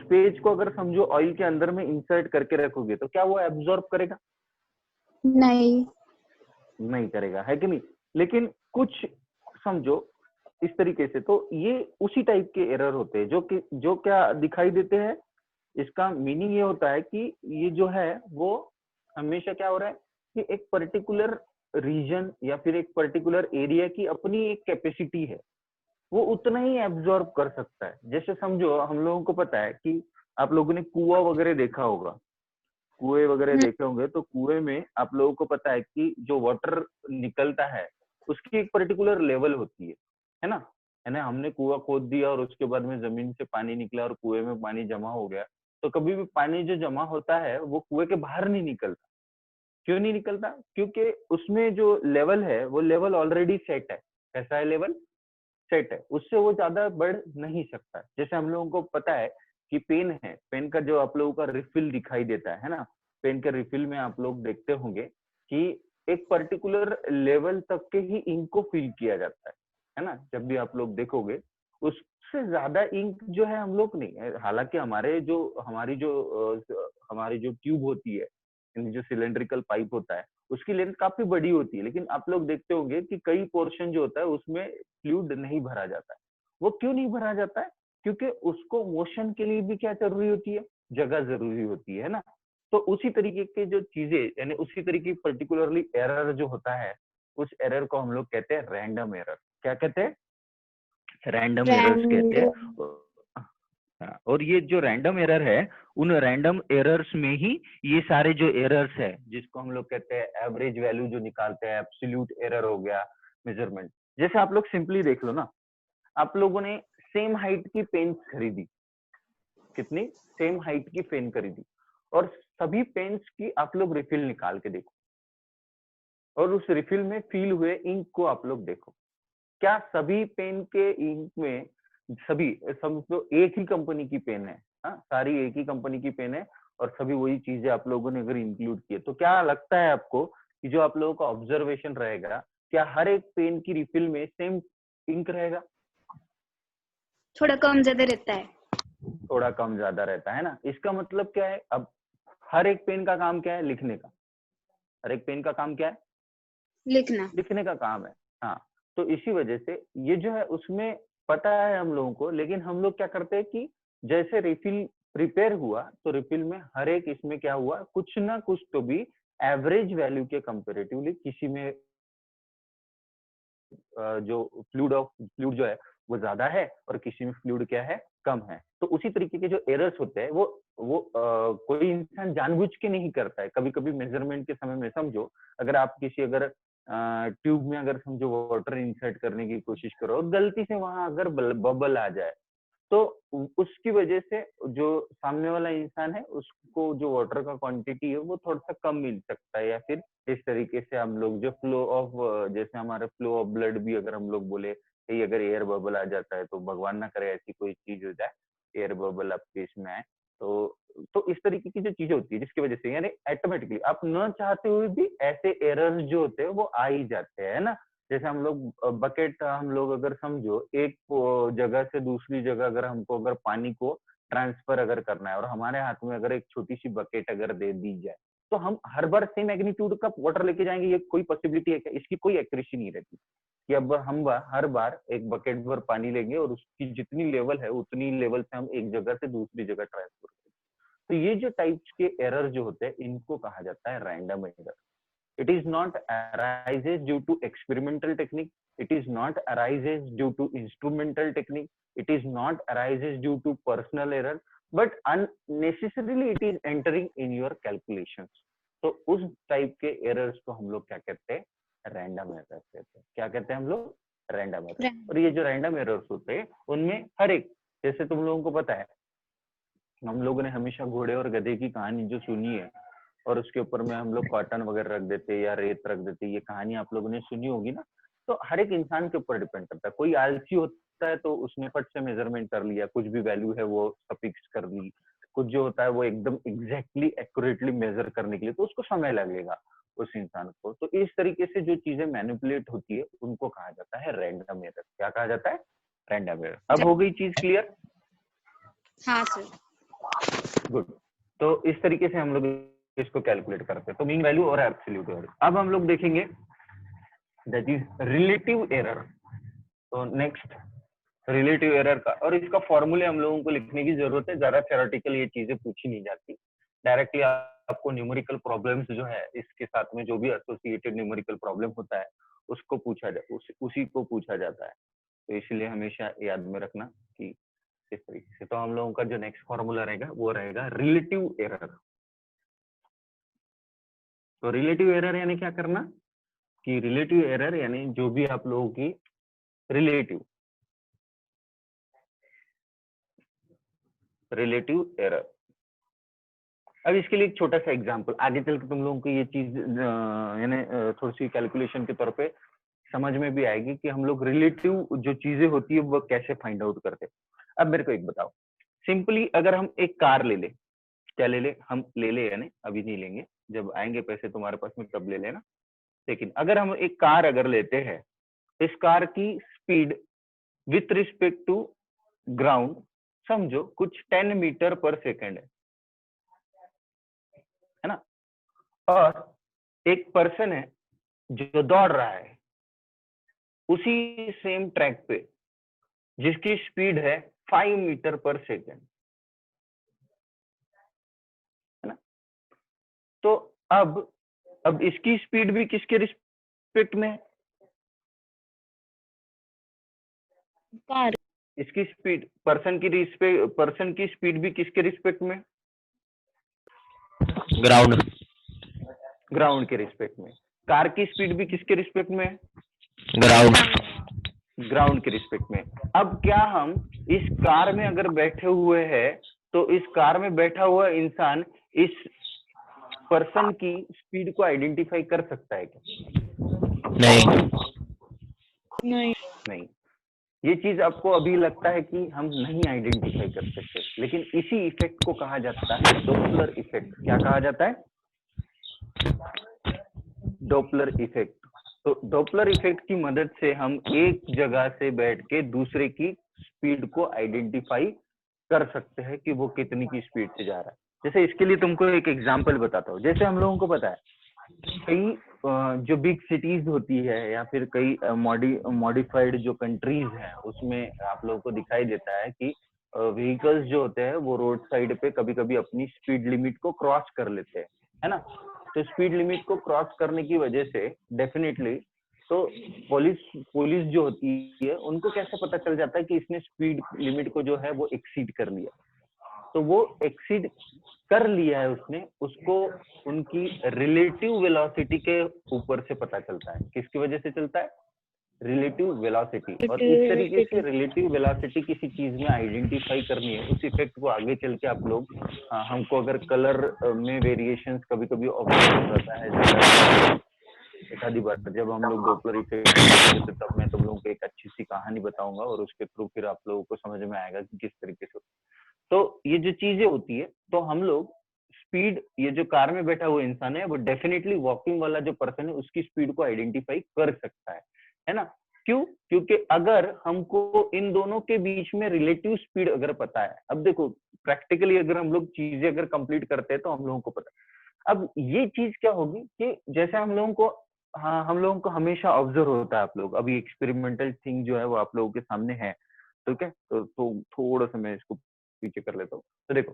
[SPEAKER 1] पेज को अगर समझो ऑयल के अंदर में इंसर्ट करके रखोगे, तो क्या वो एब्जॉर्ब करेगा,
[SPEAKER 3] नहीं।
[SPEAKER 1] नहीं करेगा, है कि नहीं। लेकिन कुछ समझो इस तरीके से। तो ये उसी टाइप के एरर होते हैं जो क्या दिखाई देते हैं। इसका मीनिंग ये होता है कि ये जो है वो हमेशा क्या हो रहा है कि एक पर्टिकुलर रीजन या फिर एक पर्टिकुलर एरिया की अपनी एक कैपेसिटी है, वो उतना ही एब्जॉर्ब कर सकता है। जैसे समझो हम लोगों को पता है कि आप लोगों ने कुआं वगैरह देखा होगा, कुएं वगैरह देखे होंगे, तो कुएं में आप लोगों को पता है कि जो वाटर निकलता है उसकी एक पर्टिकुलर लेवल होती है ना। है ना, हमने कुआं खोद दिया और उसके बाद में जमीन से पानी निकला और कुएं में पानी जमा हो गया, तो कभी भी पानी जो जमा होता है वो कुएं के बाहर नहीं निकलता। क्यों नहीं निकलता? क्योंकि उसमें जो लेवल है वो लेवल ऑलरेडी सेट है। कैसा है लेवल? सेट है, उससे वो ज्यादा बढ़ नहीं सकता। जैसे हम लोगों को पता है कि पेन है, पेन का जो आप लोगों का रिफिल दिखाई देता है ना, पेन के रिफिल में आप लोग देखते होंगे कि एक पर्टिकुलर लेवल तक के ही इंक को फिल किया जाता है ना। जब भी आप लोग देखोगे उससे ज्यादा इंक जो है हम लोग नहीं, हालांकि हमारी जो ट्यूब होती है, जो सिलेंड्रिकल पाइप होता है, उसकी लेंथ काफी बड़ी होती है, लेकिन आप लोग देखते होंगे कि कई पोर्शन जो होता है उसमें फ्लूइड नहीं भरा जाता है। वो क्यों नहीं भरा जाता है? क्योंकि उसको मोशन के लिए भी क्या जरूरी होती है? जगह जरूरी होती है ना। तो उसी तरीके के जो चीजें, यानी उसी तरीके पर्टिकुलरली एरर जो होता है, उस एरर को हम लोग कहते हैं रैंडम एरर। क्या कहते हैं? रैंडम एरर्स कहते हैं।
[SPEAKER 3] रैंडम।
[SPEAKER 1] हाँ, और ये जो रैंडम एरर है, उन रैंडम एरर्स में ही ये सारे जो एरर्स है, जिसको हम लोग कहते हैं एवरेज वैल्यू जो निकालते हैं, एब्सोल्यूट एरर हो गया, मेजरमेंट। जैसे आप लोग सिंपली देख लो ना, आप लोगों ने सेम हाइट की पेन्स खरीदी, कितनी सेम हाइट की पेन खरीदी, और सभी पेन्स की आप लोग रिफिल निकाल के देखो, और उस रिफिल में फील हुए इंक को आप लोग देखो। क्या सभी पेन के इंक में सभी सब तो एक ही कंपनी की पेन है? हाँ, सारी एक ही कंपनी की पेन है और सभी वही चीजें आप लोगों ने अगर इंक्लूड किए, तो क्या लगता है आपको कि जो आप लोगों का ऑब्जर्वेशन रहेगा, क्या हर एक पेन की रिफिल में सेम इंक रहेगा?
[SPEAKER 3] थोड़ा कम ज्यादा रहता है।
[SPEAKER 1] थोड़ा कम ज्यादा रहता है ना। इसका मतलब क्या है? अब हर एक पेन का काम क्या है? लिखने का। हर एक पेन का काम क्या है?
[SPEAKER 3] लिखना।
[SPEAKER 1] लिखने का काम है। हाँ, तो इसी वजह से ये जो है उसमें पता है हम लोगों को, लेकिन हम लोग क्या करते हैं कि जैसे रिफिल प्रिपेयर हुआ, तो रिफिल में हर एक इसमें क्या हुआ, कुछ ना कुछ तो भी एवरेज वैल्यू के कंपेरेटिवली किसी में जो फ्लूइड जो है वो ज्यादा है और किसी में फ्लूइड क्या है, कम है। तो उसी तरीके के जो एरर्स होते हैं वो कोई इंसान जानबूझ के नहीं करता है। कभी कभी मेजरमेंट के समय में समझो, अगर आप किसी अगर ट्यूब में अगर समझो वाटर इंसर्ट करने की कोशिश करो और गलती से वहां अगर बबल आ जाए, तो उसकी वजह से जो सामने वाला इंसान है उसको जो वाटर का क्वांटिटी है वो थोड़ा सा कम मिल सकता है। या फिर इस तरीके से हम लोग जो फ्लो ऑफ, जैसे हमारे फ्लो ऑफ ब्लड भी अगर हम लोग बोले कि अगर एयर बबल आ जाता है, तो भगवान ना करे ऐसी कोई चीज हो जाए, एयर बबल आपके इसमें आए, तो इस तरीके की जो चीजें होती है जिसकी वजह से यानी ऑटोमेटिकली आप न चाहते हुए भी ऐसे एरर्स जो होते हैं वो आ ही जाते हैं ना। जैसे हम लोग बकेट, हम लोग अगर समझो एक जगह से दूसरी जगह अगर हमको अगर पानी को ट्रांसफर अगर करना है और हमारे हाथ में अगर एक छोटी सी बकेट अगर दे दी जाए, तो हम हर बार सेम मैग्नीट्यूड का वाटर लेके जाएंगे? ये कोई पॉसिबिलिटी है क्या? इसकी कोई एक्यूरेसी नहीं रहती कि अब हम हर बार एक बकेट भर पानी लेंगे और उसकी जितनी लेवल है उतनी लेवल से हम एक जगह से दूसरी जगह ट्रांसफर करेंगे। तो ये जो टाइप्स के एरर जो होते हैं इनको कहा जाता है random error. It is not arises due to experimental technique. It is not arises due to instrumental technique. It is not arises due to personal error, but unnecessarily it is entering in your calculations. तो उस type के errors को हम लोग क्या कहते हैं? Random errors कहते हैं। क्या कहते हैं हम लोग? Random error. और ये जो रैंडम एरर्स होते हैं उनमें हर एक, जैसे तुम लोगों को पता है, हम लोगों ने हमेशा घोड़े और गधे की कहानी जो सुनी है और उसके ऊपर में हम लोग कॉटन वगैरह रख देते या रेत रख देते, ये कहानी आप लोगों ने सुनी होगी ना। तो हर एक इंसान के ऊपर डिपेंड करता है। कोई आलसी होता है तो उसने फट से मेजरमेंट कर लिया, कुछ भी वैल्यू है वो फिक्स कर ली। कुछ जो होता है वो एकदम एग्जैक्टली एक्यूरेटली मेजर करने के लिए तो उसको समय लगेगा उस इंसान को। तो इस तरीके से जो चीजें मैनिपुलेट होती है उनको कहा जाता है रैंडम एरर। क्या कहा जाता है? Random error. अब हो गई चीज क्लियर?
[SPEAKER 3] हाँ सर।
[SPEAKER 1] गुड। तो इस तरीके से हम लोग इसको कैलकुलेट करते हैं, तो मीन वैल्यू और एब्सोल्यूट वैल्यू। अब हम लोग देखेंगे दैट इज रिलेटिव एरर। तो नेक्स्ट रिलेटिव एरर का, और इसका फॉर्मूले हम लोगों को लिखने की जरूरत है, ज्यादा थ्योरेटिकल ये चीजें पूछी नहीं जाती, डायरेक्टली आपको न्यूमेरिकल प्रॉब्लम्स जो है इसके साथ में जो भी एसोसिएटेड न्यूमेरिकल प्रॉब्लम होता है उसको उसी को पूछा जाता है। तो इसलिए हमेशा याद में रखना कि इस तरीके से। तो हम लोगों का जो नेक्स्ट फॉर्मूला रहेगा वो रहेगा रिलेटिव एरर। तो रिलेटिव एरर यानी क्या करना कि रिलेटिव एरर यानी जो भी आप लोगों की रिलेटिव एरर। अब इसके लिए एक छोटा सा एग्जांपल, आगे चल के तुम लोगों को ये चीज यानी थोड़ी सी कैलकुलेशन के तौर पे समझ में भी आएगी कि हम लोग रिलेटिव जो चीजें होती है वो कैसे फाइंड आउट करते हैं। अब मेरे को एक बताओ, सिंपली अगर हम एक कार ले ले, क्या ले ले, हम ले ले यानी अभी नहीं लेंगे, जब आएंगे पैसे तुम्हारे पास में तब ले लेना, लेकिन अगर हम एक कार अगर लेते हैं, इस कार की speed with respect to ground समझो कुछ 10 मीटर पर सेकेंड है ना, और एक पर्सन है जो दौड़ रहा है उसी सेम ट्रैक पे जिसकी स्पीड है 5 मीटर पर सेकेंड, है ना। तो अब इसकी स्पीड भी किसके रिस्पेक्ट में है,
[SPEAKER 3] कार।
[SPEAKER 1] इसकी स्पीड पर्सन की स्पीड भी किसके रिस्पेक्ट में, ग्राउंड के रिस्पेक्ट में। कार की स्पीड भी किसके रिस्पेक्ट में है, ग्राउंड के रिस्पेक्ट में। अब क्या हम इस कार में अगर बैठे हुए हैं तो इस कार में बैठा हुआ इंसान इस पर्सन की स्पीड को आइडेंटिफाई कर सकता है क्या? नहीं। ये चीज आपको अभी लगता है कि हम नहीं आइडेंटिफाई कर सकते, लेकिन इसी इफेक्ट को कहा जाता है डॉपलर इफेक्ट। क्या कहा जाता है, डॉपलर इफेक्ट। तो डॉपलर इफेक्ट की मदद से हम एक जगह से बैठ के दूसरे की स्पीड को आइडेंटिफाई कर सकते हैं कि वो कितनी की स्पीड से जा रहा है। जैसे इसके लिए तुमको एक एग्जांपल बताता हूँ। जैसे हम लोगों को पता है कई जो बिग सिटीज होती है या फिर कई मॉडिफाइड जो कंट्रीज हैं उसमें आप लोगों को दिखाई देता है कि व्हीकल्स जो होते हैं वो रोड साइड पे कभी कभी अपनी स्पीड लिमिट को क्रॉस कर लेते हैं, है ना। तो स्पीड लिमिट को क्रॉस करने की वजह से डेफिनेटली तो पुलिस जो होती है उनको कैसे पता चल जाता है कि इसने स्पीड लिमिट को जो है वो एक्सीड कर लिया। तो वो एक्सीड कर लिया है उसने, उसको उनकी रिलेटिव वेलोसिटी के ऊपर से पता चलता है। किसकी वजह से चलता है, रिलेटिव वेलोसिटी। और इस तरीके से रिलेटिव वेलोसिटी किसी चीज में आइडेंटिफाई करनी है, उस इफेक्ट को आगे चल के आप लोग हमको अगर कलर में वेरिएशंस कभी कभी ऑब्जर्व होता है, एक आधी बार जब हम लोग डॉपलर इफेक्ट तब मैं तुम लोगों को एक अच्छी सी कहानी बताऊंगा और उसके थ्रू फिर आप लोगों को समझ में आएगा कि किस तरीके से। तो ये जो चीजें होती है, तो हम लोग स्पीड, ये जो कार में बैठा हुआ इंसान है वो डेफिनेटली वॉकिंग वाला जो पर्सन है उसकी स्पीड को आइडेंटिफाई कर सकता है ना। क्यों? क्योंकि अगर हमको इन दोनों के बीच में रिलेटिव स्पीड अगर पता है, अब देखो प्रैक्टिकली अगर हम लोग चीजें अगर कंप्लीट करते हैं तो हम लोगों को पता है। अब ये चीज क्या होगी कि जैसे हम लोगों को, हाँ हम लोगों को हमेशा ऑब्जर्व होता है, आप लोग अभी एक्सपेरिमेंटल थिंग जो है वो आप लोगों के सामने है, ठीक है। तो थोड़ा सा मैं इसको पीछे कर लेता हूँ। तो देखो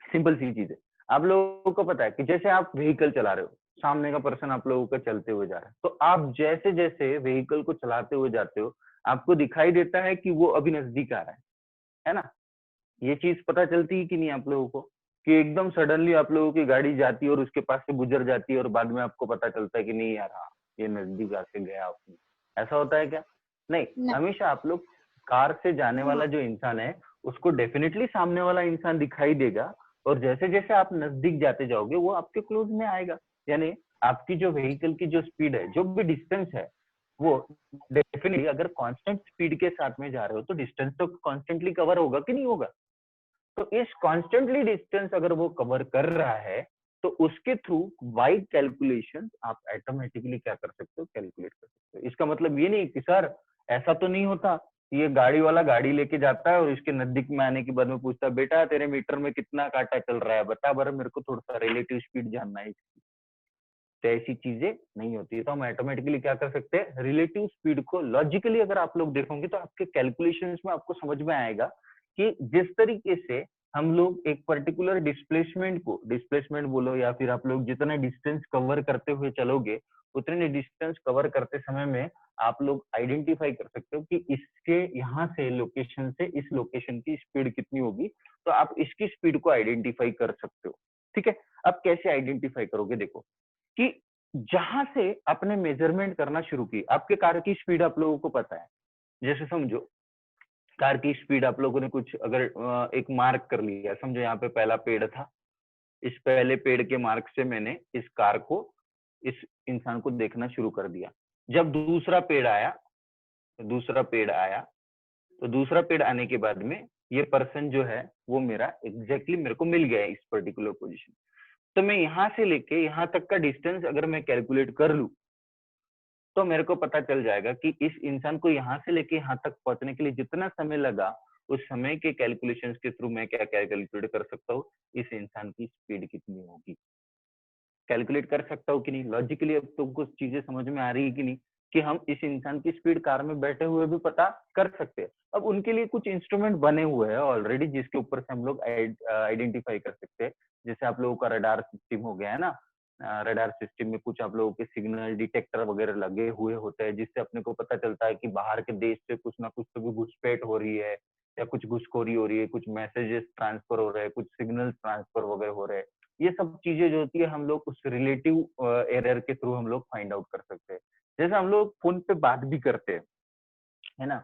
[SPEAKER 1] सिंपल सी चीज है, आप लोगों को पता है कि जैसे आप व्हीकल चला रहे हो, सामने का पर्सन आप लोगों का चलते हुए जा रहा है, तो आप जैसे जैसे व्हीकल को चलाते हुए जाते हो आपको दिखाई देता है कि वो अभी नजदीक आ रहा है ना। ये चीज पता चलती है कि नहीं आप लोगों को, कि एकदम सडनली आप लोगों की गाड़ी जाती है और उसके पास से गुजर जाती है और बाद में आपको पता चलता है कि नहीं यार हाँ ये नजदीक आके गया आपने, ऐसा होता है क्या? नहीं। हमेशा आप लोग कार से जाने वाला जो इंसान है उसको डेफिनेटली सामने वाला इंसान दिखाई देगा, और जैसे जैसे आप नजदीक जाते जाओगे वो आपके क्लोज में आएगा। यानी आपकी जो व्हीकल की जो स्पीड है, जो भी डिस्टेंस है, वो डेफिनेटली अगर कांस्टेंट स्पीड के साथ में जा रहे हो तो डिस्टेंस तो कॉन्स्टेंटली कवर होगा कि नहीं होगा। तो इस कॉन्स्टेंटली डिस्टेंस अगर वो कवर कर रहा है तो उसके थ्रू वाई कैलकुलेशन आप ऑटोमेटिकली क्या कर सकते हो, कैलकुलेट कर सकते हो। इसका मतलब ये नहीं कि सर ऐसा तो नहीं होता, ये गाड़ी वाला गाड़ी लेके जाता है और इसके नजदीक में आने के बाद में पूछता है बेटा तेरे मीटर में कितना कांटा चल रहा है, बता बर मेरे को थोड़ा सा रिलेटिव स्पीड जानना है इसकी। तो ऐसी चीजें नहीं होती है। तो हम ऑटोमेटिकली क्या कर सकते हैं, रिलेटिव स्पीड को लॉजिकली अगर आप लोग देखोगे तो आपके कैलकुलेशंस में आपको समझ में आएगा कि जिस तरीके से हम लोग एक पर्टिकुलर डिस्प्लेसमेंट को, डिस्प्लेसमेंट बोलो या फिर आप लोग जितना डिस्टेंस कवर करते हुए चलोगे उतने डिस्टेंस कवर करते समय में आप लोग आइडेंटिफाई कर सकते हो कि इसके यहाँ से लोकेशन से इस लोकेशन की स्पीड कितनी होगी, तो आप इसकी स्पीड को आइडेंटिफाई कर सकते हो। ठीक है, अब कैसे आइडेंटिफाई करोगे, देखो कि जहां से आपने मेजरमेंट करना शुरू की, आपके कार की स्पीड आप लोगों को पता है, जैसे समझो कार की स्पीड आप लोगों ने कुछ अगर एक मार्क कर लिया, समझो यहाँ पे पहला पेड़ था, इस पहले पेड़ के मार्क से मैंने इस कार को, इस इंसान को देखना शुरू कर दिया। जब दूसरा पेड़ आया, दूसरा पेड़ आया, तो दूसरा पेड़ आने के बाद में ये पर्सन जो है वो मेरा एग्जैक्टली मेरे को मिल गया है इस पर्टिकुलर पोजीशन। तो मैं यहाँ से लेके यहाँ तक का डिस्टेंस अगर मैं कैलकुलेट कर लूं तो मेरे को पता चल जाएगा कि इस इंसान को यहाँ से लेके यहाँ तक पहुंचने के लिए जितना समय लगा, उस समय के कैलकुलेशंस के थ्रू मैं क्या कैलकुलेट कर सकता हूँ, इस इंसान की स्पीड कितनी होगी, कैलकुलेट कर सकता हूँ कि नहीं। लॉजिकली अब तुमको चीजें समझ में आ रही है कि नहीं, कि हम इस इंसान की स्पीड कार में बैठे हुए भी पता कर सकते हैं। अब उनके लिए कुछ इंस्ट्रूमेंट बने हुए हैं ऑलरेडी जिसके ऊपर से हम लोग आइडेंटिफाई कर सकते हैं। जैसे आप लोगों का रडार सिस्टम हो गया है ना, रडार सिस्टम में कुछ आप लोगों के सिग्नल डिटेक्टर वगैरह लगे हुए होते हैं, जिससे अपने को पता चलता है कि बाहर के देश से कुछ ना कुछ तो भी घुसपैठ हो रही है या कुछ घुसखोरी हो रही है, कुछ मैसेजेस ट्रांसफर हो रहे हैं, कुछ सिग्नल ट्रांसफर वगैरह हो रहे हैं। ये सब चीजें जो होती है हम लोग उस रिलेटिव एरर के थ्रू हम लोग फाइंड आउट कर सकते हैं। जैसे हम लोग फोन पे बात भी करते हैं, है ना,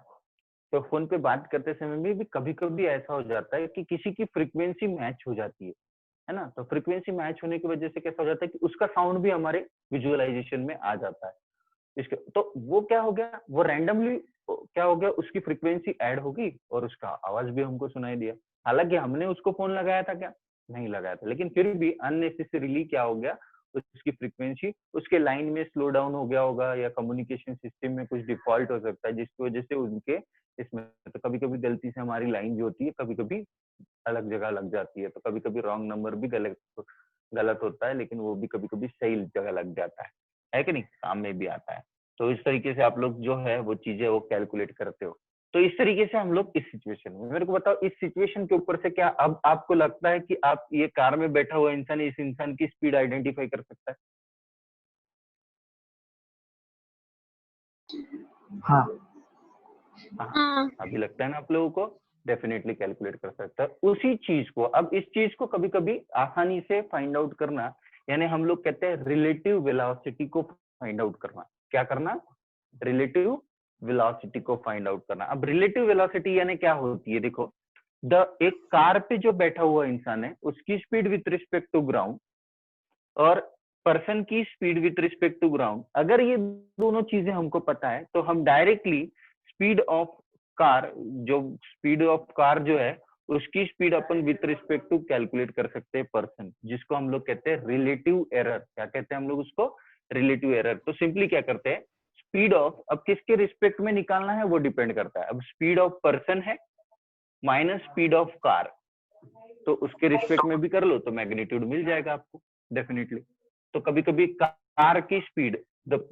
[SPEAKER 1] तो फोन पे बात करते समय में भी कभी कभी ऐसा हो जाता है कि किसी की फ्रीक्वेंसी मैच हो जाती है ना, तो फ्रीक्वेंसी मैच होने की वजह से कैसा हो जाता है कि उसका साउंड भी हमारे विजुअलाइजेशन में आ जाता है। इसके तो वो क्या हो गया, वो रैंडमली क्या हो गया, उसकी फ्रीक्वेंसी ऐड होगी और उसका आवाज भी हमको सुनाई दिया। हालांकि हमने उसको फोन लगाया था क्या, नहीं लगाया था, लेकिन फिर भी अननेसेसरीली क्या हो गया, उसकी फ्रीक्वेंसी उसके लाइन में स्लो डाउन हो गया होगा या कम्युनिकेशन सिस्टम में कुछ डिफॉल्ट हो सकता है जिसकी वजह से उनके इसमें, तो कभी कभी गलती से हमारी लाइन जो होती है कभी कभी अलग जगह लग जाती है, तो कभी कभी रॉन्ग नंबर भी गलत गलत होता है, लेकिन वो भी कभी कभी सही जगह लग जाता है कि नहीं, काम में भी आता है। तो इस तरीके से आप लोग जो है वो चीजें वो कैलकुलेट करते हो। तो इस तरीके से हम लोग इस सिचुएशन में, मेरे को बताओ इस सिचुएशन के ऊपर से क्या अब आपको लगता है कि आप ये कार में बैठा हुआ इंसान इस इंसान की स्पीड आइडेंटिफाई कर सकता है?
[SPEAKER 3] हाँ।
[SPEAKER 1] हाँ, अभी लगता है ना आप लोगों को, डेफिनेटली कैलकुलेट कर सकता है उसी चीज को। अब इस चीज को कभी कभी आसानी से फाइंड आउट करना, यानी हम लोग कहते हैं रिलेटिव वेलोसिटी को फाइंड आउट करना। क्या करना, रिलेटिव वेलोसिटी को फाइंड आउट करना। अब रिलेटिव वेलोसिटी यानी क्या होती है, देखो एक कार पे जो बैठा हुआ इंसान है उसकी speed with respect to ground और पर्सन की speed with respect to ground, अगर ये दोनों चीजें हमको पता है तो हम डायरेक्टली स्पीड ऑफ कार, जो स्पीड ऑफ कार जो है उसकी स्पीड अपन विथ रिस्पेक्ट टू कैलकुलेट कर सकते हैं पर्सन, जिसको हम लोग कहते हैं रिलेटिव एरर। क्या कहते हैं हम लोग उसको, रिलेटिव एरर। तो सिंपली क्या करते हैं, स्पीड ऑफ, अब किसके रिस्पेक्ट में निकालना है वो डिपेंड करता है। अब स्पीड ऑफ पर्सन है माइनस स्पीड ऑफ कार, तो उसके रिस्पेक्ट में भी कर लो तो मैग्नीट्यूड मिल जाएगा आपको डेफिनेटली। तो कभी कभी कार की speed, the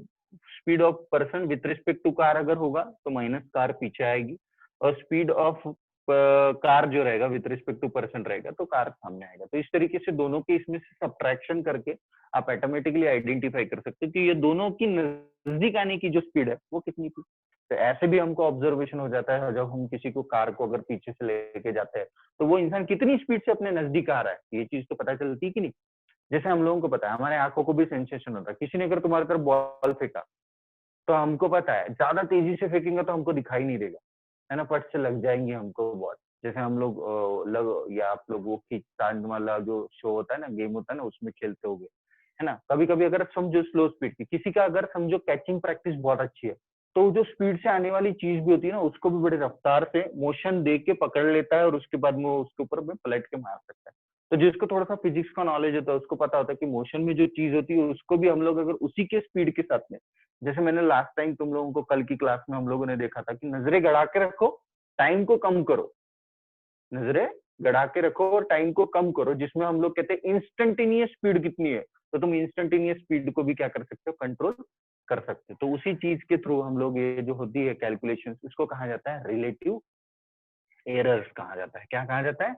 [SPEAKER 1] speed of person with respect to car अगर होगा तो माइनस कार पीछे आएगी, और स्पीड ऑफ कार जो रहेगा विथ रिस्पेक्ट टू पर्सन रहेगा तो कार सामने आएगा। तो इस तरीके से दोनों के इसमें से सब्ट्रैक्शन करके आप ऑटोमेटिकली आइडेंटिफाई कर सकते हो कि ये दोनों की नजदीक आने की जो स्पीड है वो कितनी थी। तो ऐसे भी हमको ऑब्जर्वेशन हो जाता है जब हम किसी को कार को अगर पीछे से लेके जाते हैं तो वो इंसान कितनी स्पीड से अपने नजदीक आ रहा है, ये चीज तो पता चलती है कि नहीं। जैसे हम लोगों को पता है, हमारे आंखों को भी सेंसेशन होता है, किसी ने अगर तुम्हारे तरफ बॉल फेंका तो हमको पता है ज्यादा तेजी से फेंकेंगे तो हमको दिखाई नहीं देगा, है ना, फट से लग जाएंगे हमको बॉल। जैसे हम लोग या आप लोग वो खींचतान वाला जो शो होता है ना, गेम होता है ना, उसमें खेलते होगे, है ना। कभी कभी अगर समझो स्लो स्पीड की, किसी का अगर समझो कैचिंग प्रैक्टिस बहुत अच्छी है तो जो स्पीड से आने वाली चीज भी होती है ना उसको भी बड़े रफ्तार से मोशन दे के पकड़ लेता है और उसके बाद में उसके ऊपर में पलट के मार सकता है। तो जिसको थोड़ा सा फिजिक्स का नॉलेज होता है उसको पता होता है कि मोशन में जो चीज होती है उसको भी हम लोग अगर उसी के स्पीड के साथ में, जैसे मैंने लास्ट टाइम तुम लोगों को कल की क्लास में हम लोगों ने देखा था कि नजरें गड़ा के रखो, टाइम को कम करो, नजरें गड़ा के रखो और टाइम को कम करो, जिसमें हम लोग कहते हैं इंस्टेंटेनियस स्पीड कितनी है, तो तुम इंस्टेंटेनियस स्पीड को भी क्या कर सकते हो, कंट्रोल कर सकते हो। तो उसी चीज के थ्रू हम लोग ये जो होती है कैलकुलेशन, इसको कहा जाता है रिलेटिव एरर्स कहा जाता है। क्या कहा जाता है,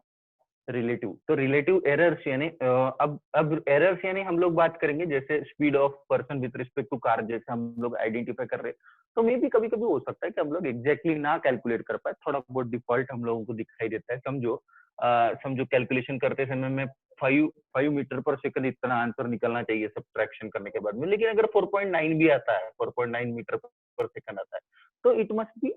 [SPEAKER 1] रिलेटिव। तो रिलेटिव एरर्स यानी अब एरर्स यानी हम लोग बात करेंगे जैसे speed of person with respect to car, जैसे हम लोग आइडेंटिफाई कर रहे हैं, तो मे भी कभी कभी हो सकता है कि हम लोग एग्जैक्टली ना कैलकुलेट कर पाए, थोड़ा बहुत डिफॉल्ट हम लोगों को दिखाई देता है। समझो कैलकुलेशन करते समय में 5 मीटर पर सेकंड इतना आंसर निकलना चाहिए सब्ट्रैक्शन करने के बाद में, लेकिन अगर 4.9 भी आता है, 4.9 मीटर पर सेकंड आता है, तो it must be,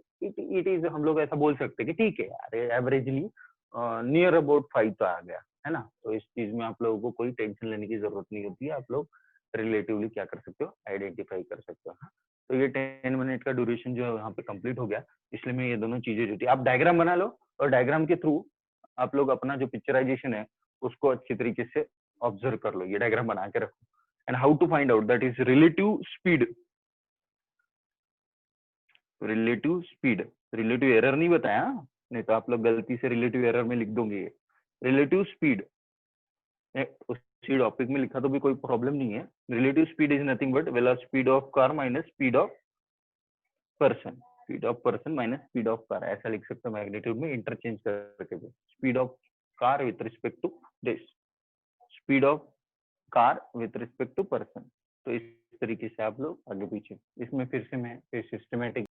[SPEAKER 1] it is, हम लोग ऐसा बोल सकते हैं कि ठीक है यार, एवरेजली नियर अबाउट 5 तो आ गया है ना। तो इस चीज में आप लोगों को कोई टेंशन लेने की जरूरत नहीं होती है, आप लोग रिलेटिवली क्या कर सकते हो, आइडेंटिफाई कर सकते हो। हाँ? तो ये 10 मिनट का ड्यूरेशन जो है यहाँ पे कंप्लीट हो गया, इसलिए मैं ये दोनों चीजें जो थी, आप डायग्राम बना लो और डायग्राम के थ्रू आप लोग अपना जो पिक्चराइजेशन है उसको अच्छी तरीके से ऑब्जर्व कर लो। ये डायग्राम बना के रखो। And how to find out, that is relative speed, relative speed, relative error नहीं बताया, नहीं तो आप लोग गलती से रिलेटिव एरर में लिख दोगे। रिलेटिव स्पीड उसी टॉपिक में लिखा तो भी कोई प्रॉब्लम नहीं है। Relative speed is nothing but velocity speed of car minus speed of person, speed of person minus speed of car, ऐसा लिख सकते हो मैग्नीट्यूड में इंटरचेंज करके भी। Speed of car with respect to this, speed of car with respect to person. तो इस तरीके से आप लोग आगे पीछे, इसमें फिर से मैं सिस्टमेटिक